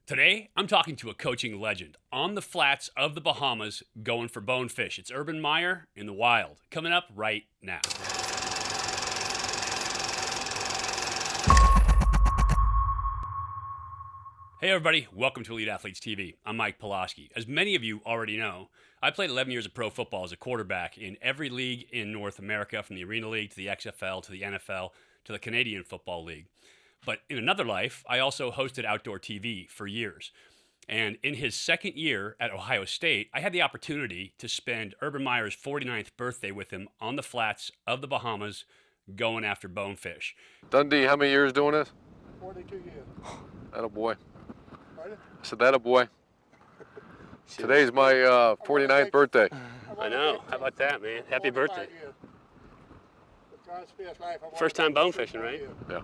Today, I'm talking to a coaching legend on the flats of the Bahamas going for bonefish. It's Urban Meyer in the wild, coming up right now. Hey everybody, welcome to Elite Athletes TV. I'm Mike Pawlawski. As many of you already know, I played 11 years of pro football as a quarterback in every league in North America, from the Arena League to the XFL to the NFL to the Canadian Football League. But in another life, I also hosted outdoor TV for years. And in his second year at Ohio State, I had the opportunity to spend Urban Meyer's 49th birthday with him on the flats of the Bahamas going after bonefish. Dundee, how many years doing this? 42 years. That a boy. Pardon? I said that a boy. Today's my 49th birthday. I know. How about that, man? Happy birthday. Years. With God's spares life, I First time wanted bonefishing, right? years. Yeah.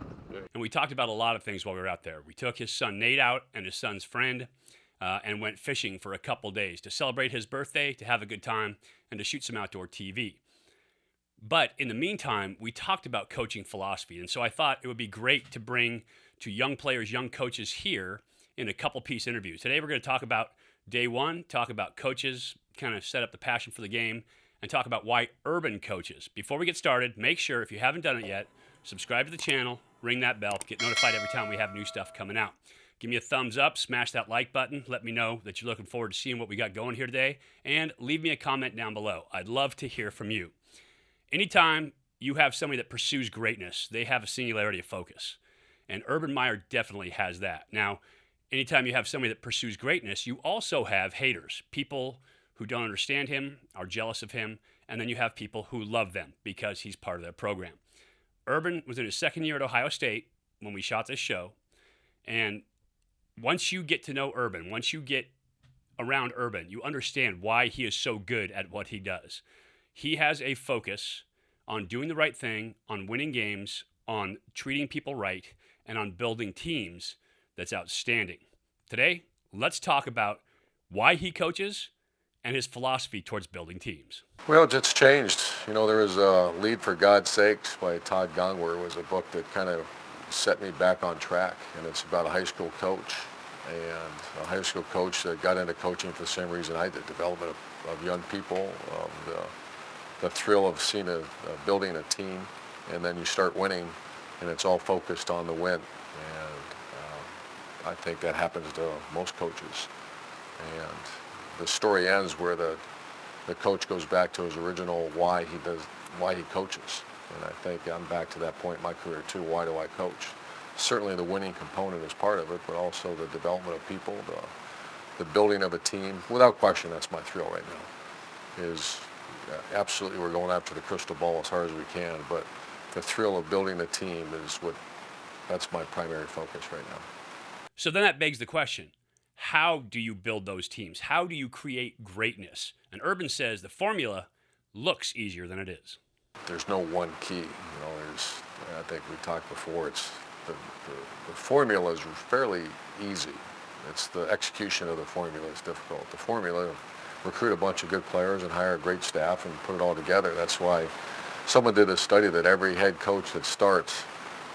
And we talked about a lot of things while we were out there. We took his son Nate out and his son's friend and went fishing for a couple days to celebrate his birthday, to have a good time, and to shoot some outdoor TV. But in the meantime, we talked about coaching philosophy. And so I thought it would be great to bring to young players, young coaches here in a couple piece interviews. Today we're going to talk about day one, talk about coaches, kind of set up the passion for the game, and talk about why Urban coaches. Before we get started, make sure, if you haven't done it yet, subscribe to the channel, ring that bell, get notified every time we have new stuff coming out. Give me a thumbs up, smash that like button, let me know that you're looking forward to seeing what we got going here today, and leave me a comment down below. I'd love to hear from you. Anytime you have somebody that pursues greatness, they have a singularity of focus. And Urban Meyer definitely has that. Now, anytime you have somebody that pursues greatness, you also have haters, people who don't understand him, are jealous of him, and then you have people who love them because he's part of their program. Urban was in his second year at Ohio State when we shot this show, and once you get to know Urban, once you get around Urban, you understand why he is so good at what he does. He has a focus on doing the right thing, on winning games, on treating people right, and on building teams that's outstanding. Today, let's talk about why he coaches and his philosophy towards building teams. Well, it's changed. You know, there was a Lead for God's Sakes by Todd Gongwer. It was a book that kind of set me back on track, and it's about a high school coach. And a high school coach that got into coaching for the same reason I did, development of young people, the thrill of seeing building a team, and then you start winning, and it's all focused on the win. And I think that happens to most coaches. And the story ends where the coach goes back to his original why he coaches. And I think I'm back to that point in my career too. Why do I coach? Certainly the winning component is part of it, but also the development of people, the building of a team. Without question, that's my thrill right now. Absolutely, we're going after the crystal ball as hard as we can, but the thrill of building a team that's my primary focus right now. So then that begs the question, how do you build those teams? How do you create greatness? And Urban says the formula looks easier than it is. There's no one key. I think we talked before, it's the formula is fairly easy. It's the execution of the formula is difficult. The formula, recruit a bunch of good players and hire a great staff and put it all together. That's why someone did a study that every head coach that starts,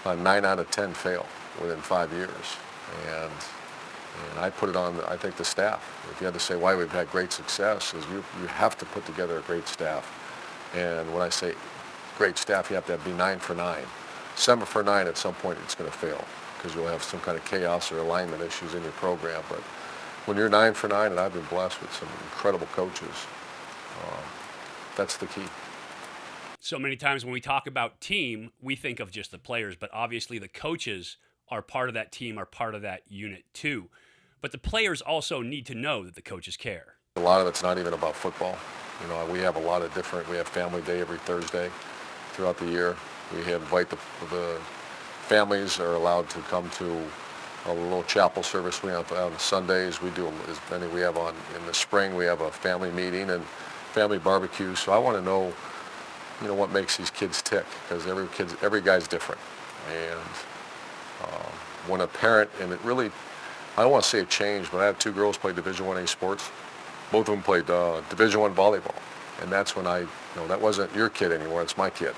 9 out of 10 fail within 5 years. And I put it on, I think, the staff. If you had to say why we've had great success, is you have to put together a great staff. And when I say great staff, you have to be 9 for 9. 7 for 9 at some point it's going to fail because you'll have some kind of chaos or alignment issues in your program. But when you're 9 for 9, and I've been blessed with some incredible coaches, that's the key. So many times when we talk about team, we think of just the players, but obviously the coaches are part of that team, are part of that unit too. But the players also need to know that the coaches care. A lot of it's not even about football. You know, we have a lot of we have family day every Thursday throughout the year. We invite the families are allowed to come to a little chapel service we have on Sundays. We do as many we have in the spring. We have a family meeting and family barbecue. So I want to know, what makes these kids tick, because every guy's different. And when a parent, and it really, I don't want to say it changed, but I have 2 girls play Division I sports. Both of them played Division I volleyball, and that's when that wasn't your kid anymore. It's my kid.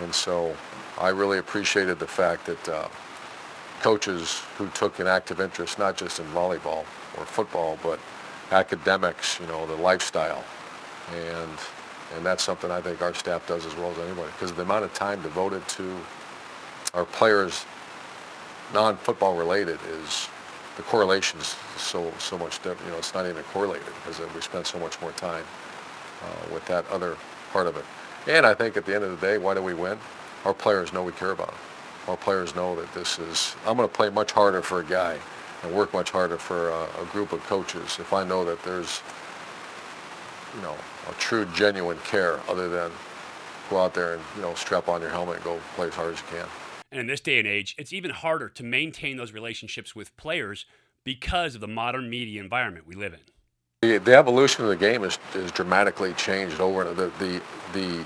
And so I really appreciated the fact that coaches who took an active interest, not just in volleyball or football, but academics, the lifestyle. And that's something I think our staff does as well as anybody, because the amount of time devoted to our players, non-football related, is the correlation's so much different. It's not even correlated because we spend so much more time with that other part of it. And I think at the end of the day, why do we win? Our players know we care about them. Our players know that I'm going to play much harder for a guy and work much harder for a group of coaches if I know that there's, a true, genuine care other than go out there and, strap on your helmet and go play as hard as you can. And in this day and age, it's even harder to maintain those relationships with players because of the modern media environment we live in. The evolution of the game is dramatically changed over the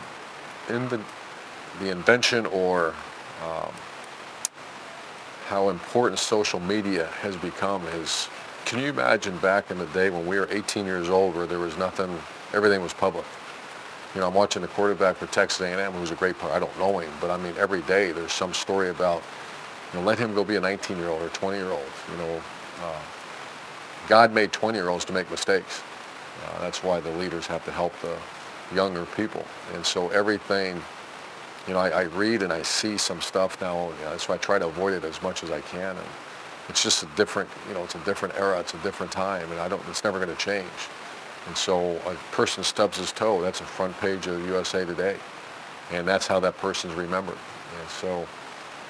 invention or how important social media has become is. Can you imagine back in the day when we were 18 years old where there was nothing, everything was public? I'm watching the quarterback for Texas A&M, who's a great player. I don't know him, but I mean, every day there's some story about, let him go be a 19-year-old or 20-year-old. God made 20-year-olds to make mistakes. That's why the leaders have to help the younger people. And so everything, I read and I see some stuff now, so I try to avoid it as much as I can. And it's just a different, it's a different era, it's a different time, and it's never going to change. And so a person stubs his toe, that's the front page of USA Today. And that's how that person's remembered. And so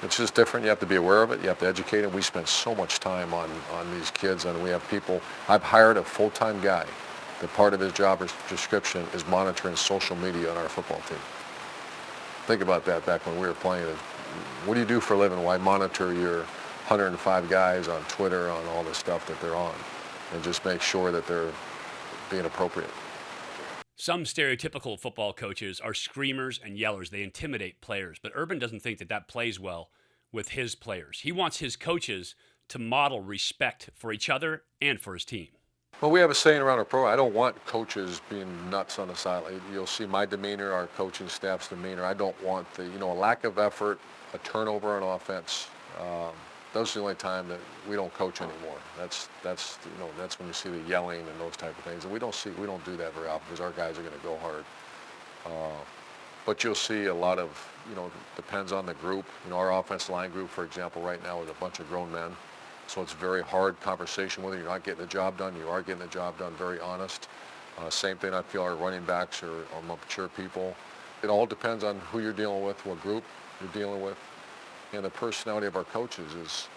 it's just different. You have to be aware of it. You have to educate them. We spend so much time on these kids, and we have people. I've hired a full-time guy. The part of his job description is monitoring social media on our football team. Think about that back when we were playing. What do you do for a living? Why monitor your 105 guys on Twitter, on all the stuff that they're on, and just make sure that they're being appropriate. Some stereotypical football coaches are screamers and yellers. They intimidate players, but Urban doesn't think that plays well with his players. He wants his coaches to model respect for each other and for his team. Well, we have a saying around our program, I don't want coaches being nuts on the sideline. You'll see my demeanor, our coaching staff's demeanor. I don't want a lack of effort, a turnover on offense. Those are the only time that we don't coach anymore. That's when you see the yelling and those type of things. And we don't do that very often because our guys are going to go hard. But you'll see a lot of, depends on the group. Our offensive line group, for example, right now is a bunch of grown men. So it's very hard conversation with them. You're not getting the job done. You are getting the job done, very honest. Same thing, I feel our running backs are mature people. It all depends on who you're dealing with, what group you're dealing with. And the personality of our coaches is,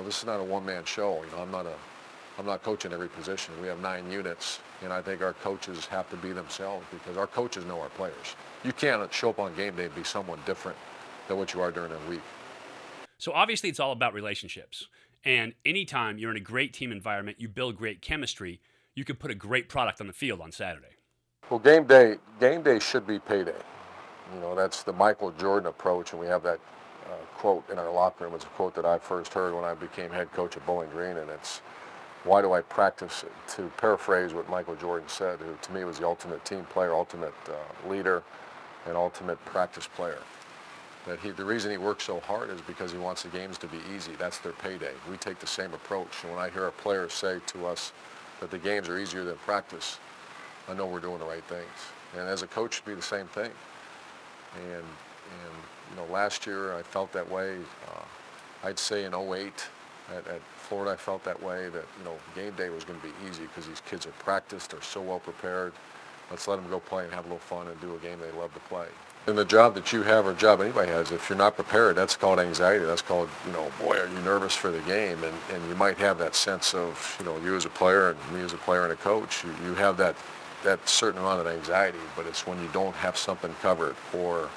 this is not a one-man show. I'm not coaching every position. We have 9 units, and I think our coaches have to be themselves because our coaches know our players. You can't show up on game day and be someone different than what you are during the week. So obviously it's all about relationships. And anytime you're in a great team environment, you build great chemistry, you can put a great product on the field on Saturday. Well, game day should be payday. That's the Michael Jordan approach, and we have that quote in our locker room. It's a quote that I first heard when I became head coach at Bowling Green, and it's, why do I practice? To paraphrase what Michael Jordan said, who to me was the ultimate team player, ultimate leader, and ultimate practice player. That the reason he works so hard is because he wants the games to be easy. That's their payday. We take the same approach, and when I hear our players say to us that the games are easier than practice, I know we're doing the right things. And as a coach, it'd be the same thing. And last year I felt that way. I'd say in 08 at Florida, I felt that way, that game day was going to be easy because these kids are practiced, they're so well prepared. Let's let them go play and have a little fun and do a game they love to play. And the job that you have, or job anybody has, if you're not prepared, that's called anxiety. That's called, boy, are you nervous for the game? And you might have that sense of, you as a player and me as a player and a coach, you have that certain amount of anxiety, but it's when you don't have something covered, or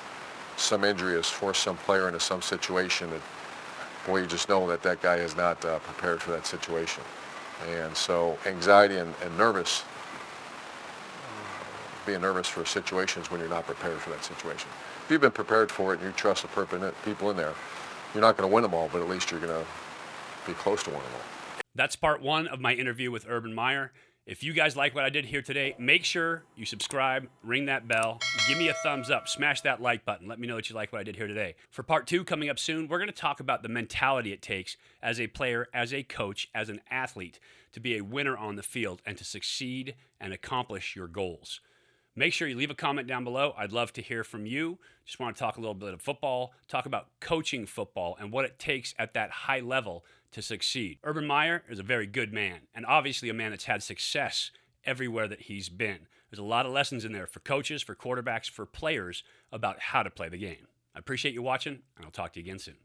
some injury has forced some player into some situation that, boy, you just know that guy is not prepared for that situation. And so anxiety and being nervous for situations when you're not prepared for that situation. If you've been prepared for it and you trust the people in there, you're not going to win them all, but at least you're going to be close to winning them all. That's part 1 of my interview with Urban Meyer. If you guys like what I did here today, make sure you subscribe, ring that bell, give me a thumbs up, smash that like button. Let me know that you like what I did here today. For part 2 coming up soon, we're going to talk about the mentality it takes as a player, as a coach, as an athlete to be a winner on the field and to succeed and accomplish your goals. Make sure you leave a comment down below. I'd love to hear from you. Just want to talk a little bit of football, talk about coaching football and what it takes at that high level to succeed. Urban Meyer is a very good man, and obviously a man that's had success everywhere that he's been. There's a lot of lessons in there for coaches, for quarterbacks, for players about how to play the game. I appreciate you watching, and I'll talk to you again soon.